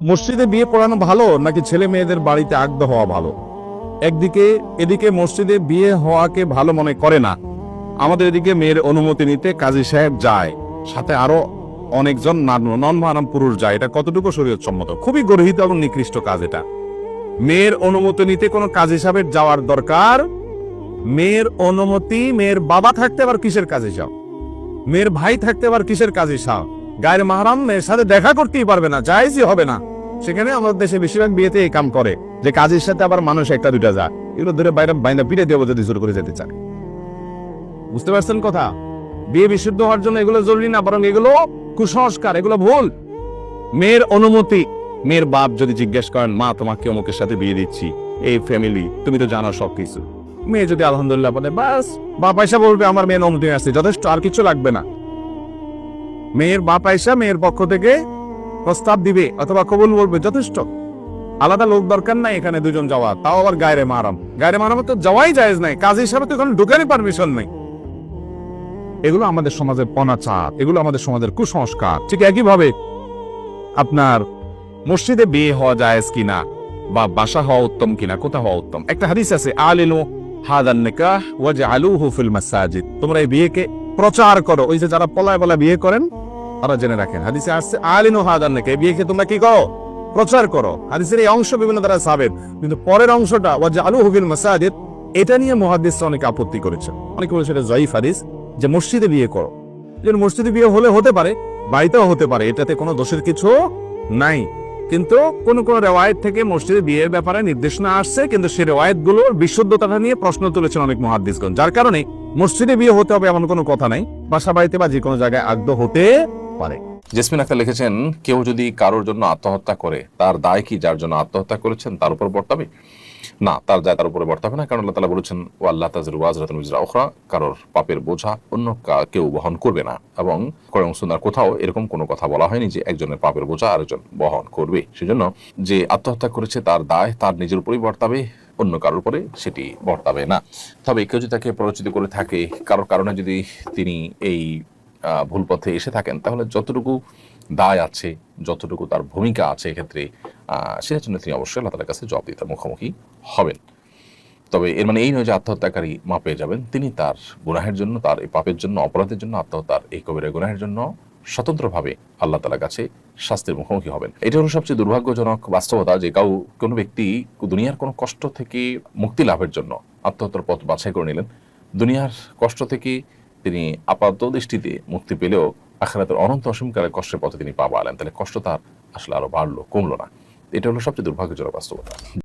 মসজিদে বিয়ে পড়ানো ভালো নাকি ছেলে মেয়েদের বাড়িতে আগ্ধ হওয়া ভালো? এদিকে মসজিদে বিয়ে হওয়াকে ভালো মনে করে না, আমাদের এদিকে মেয়ের অনুমতি নিতে কাজী সাহেব যায়, সাথে আরো অনেকজন নন মাহরাম পুরুষ যায়। এটা কতটুকু শরীয়ত সম্মত? খুবই গর্হিত এবং নিকৃষ্ট কাজ এটা। মেয়ের অনুমতি নিতে কোনো কাজী সাহেবের যাওয়ার দরকার? মেয়ের অনুমতি, মেয়ের বাবা থাকতে আবার কিসের কাজী সাহেব? মেয়ের ভাই থাকতে আবার কিসের কাজী সাহেব? গায়ের মাহরাম মেয়ের সাথে দেখা করতেই পারবে না, জায়েজই হবে না। সেখানে আমাদের দেশে বেশিরভাগ বিয়েতে এই কাম করে যে কাজীর সাথে আবার মানুষ একটা দুইটা যায়, এগুলো ধরে বাইরে বাইন্দা পিড়ে দেবো যদি জোর করে যেতে চায়। বুঝতে পারছেন কথা? বিয়ে বিশুদ্ধ হওয়ার জন্য এগুলো জরুরি না, বরং এগুলো কুসংস্কার, এগুলো ভুল। মেয়ের অনুমতি, মেয়ের বাপ যদি জিজ্ঞেস করেন মা তোমাকে অমুকের সাথে বিয়ে দিচ্ছি, এই ফ্যামিলি তুমি তো জানো সবকিছু, মেয়ে যদি আলহামদুলিল্লাহ বলে, বাস বাপ আয়সা বলবে আমার মেয়ের অনুমতি আছে, যথেষ্ট, আর কিছু লাগবে না। মেয়ের বাপ আয়সা মেয়ের পক্ষ থেকে প্রস্তাব দিবে অথবা কবুল বলবে, যথেষ্ট। আলাদা লোক দরকার নাই এখানে দুজন যাওয়া, তাও আবার গায়রে মাহরাম। গায়রে মাহরাম তো যাওয়াই জায়েজ নাই, কাজী হিসাবে তো এখানে ঢুকারই পারমিশন নাই। এগুলো আমাদের সমাজের পনাচার, এগুলো আমাদের সমাজের কুসংস্কার। ঠিক একইভাবে আপনার মসজিদে বিয়ে হওয়া জায়েজ কিনা বা বাসা হওয়া উত্তম কিনা, কোথা হওয়া উত্তম? একটা হাদিস আছে, আলিনু হাদান নিকাহ ওয়াজআলুহু ফিল মাসাজিদ, তোমরা এই বিয়েকে প্রচার করো। ওই যে যারা পলায় পলায় বিয়ে করেন তারা জেনে রাখেন, হাদিসে আসছে আলিনু হাদান নিকাহ, এই বিয়েকে তোমরা কি করো? প্রচার করো। হাদিসের এই অংশ বিভিন্ন দ্বারা সাবেত, কিন্তু পরের অংশটা ওয়াজআলুহু ফিল মাসাজিদ, এটা নিয়ে মুহাদ্দিসরা অনেক আপত্তি করেছে। অনেকে বলেছে এটা যায়িফ হাদিস, যে মসজিদে বিয়ে করো। যে মসজিদে বিয়ে হলে হতে পারে, বাড়িতেও হতে পারে, এটাতে কোনো দোষের কিছু নাই। কিন্তু কোন কোন রেওয়ায়েত থেকে মসজিদে বিয়ের ব্যাপারে নির্দেশনা আসছে, কিন্তু সেই রেওয়ায়েত গুলোর বিশুদ্ধতা নিয়ে প্রশ্ন তুলেছেন অনেক মুহাদ্দিসগণ, যার কারণে মসজিদে বিয়ে হতে হবে এমন কোনো কথা নাই, বাসা বাড়িতে বা যে কোনো জায়গায় আগ্ধ হতে পারে। জেসমিন আক্তার লিখেছেন, কেউ যদি কারোর জন্য আত্মহত্যা করে, তার দায় কি যার জন্য আত্মহত্যা করেছেন তার উপর বর্তাবে? না, তার দায় তার উপরে বর্তাবে না, কারণ আল্লাহ তাআলা বলেছেন ওয়া আল্লাহ তাযিরু ওয়াজরাতুন বিজরা উখরা, কারোর পাপের বোঝা অন্য কেউ বহন করবে না। এবং কোরআন সুন্নাহর কোথাও এরকম কোনো কথা বলা হয়নি যে একজনের পাপের বোঝা আরেকজন বহন করবে। সেজন্য যে আত্মহত্যা করেছে তার দায় তার নিজের উপরেই বর্তাবে, অন্য কারোর উপরে সেটি বর্তাবে না। তবে কেউ যদি তাকে প্ররোচিত করে থাকে, কারোর কারণে যদি তিনি এই ভুল পথে এসে থাকেন, তাহলে যতটুকু দায় আছে, যতটুকু তার ভূমিকা আছে এক্ষেত্রে, সেটার জন্য তিনি অবশ্যই আল্লাহ তাআলার কাছে জবাবদিহিতার মুখোমুখি হবেন। তবে এর মানে এই নয় যে আত্মহত্যাকারী মাপ পেয়ে যাবেন। তিনি তার গুনাহের জন্য, তার এই পাপের জন্য, অপরাধের জন্য, আত্মহত্যার এই কবিরা গুনাহের জন্য স্বতন্ত্রভাবে আল্লাহ তাআলার কাছে শাস্তির মুখোমুখি হবেন। এটা হলো সবচেয়ে দুর্ভাগ্যজনক বাস্তবতা, যে কোনো ব্যক্তি দুনিয়ার কোনো কষ্ট থেকে মুক্তি লাভের জন্য আত্মহত্যার পথ বাছাই করে নিলেন। দুনিয়ার কষ্ট থেকে তিনি আপাত দৃষ্টিতে মুক্তি পেলেও আখিরাতের অনন্ত অসীমকালের কষ্টের পথে তিনি পা বাড়ালেন, তাহলে কষ্ট তার আসলে আরো বাড়লো, কমলো না। এটা হলো সবচেয়ে দুর্ভাগ্যজনক বাস্তবতা।